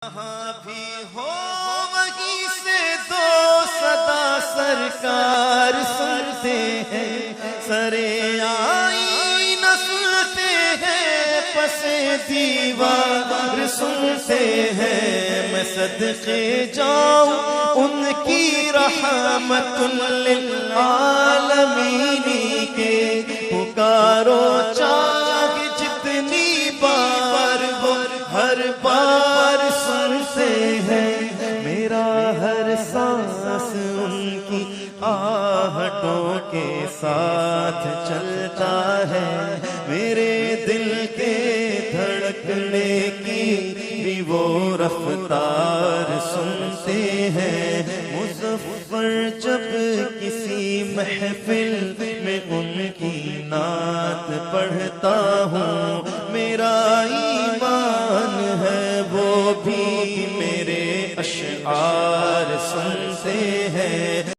جہاں بھی ہو وہیں سے دو صدا سرکار سنتے ہیں، سرے آئینہ سنتے ہیں، پس دیوار سنتے ہیں۔ میں صدقے جاؤں ان کی رحمت للعالمین کے، پکارو چاہے جتنی بار ہو ہر بار سنتے ہیں۔ میرا ہر سانس ان کی آہٹوں کے ساتھ چلتا ہے، میرے دل کے دھڑکنے کی بھی وہ رفتار سنتے ہیں۔ مظفر جب کسی محفل میں ان کی نعت پڑھتا ہوں، میرا ایمان ہے وہ بھی میرے اشعار سنتے ہیں۔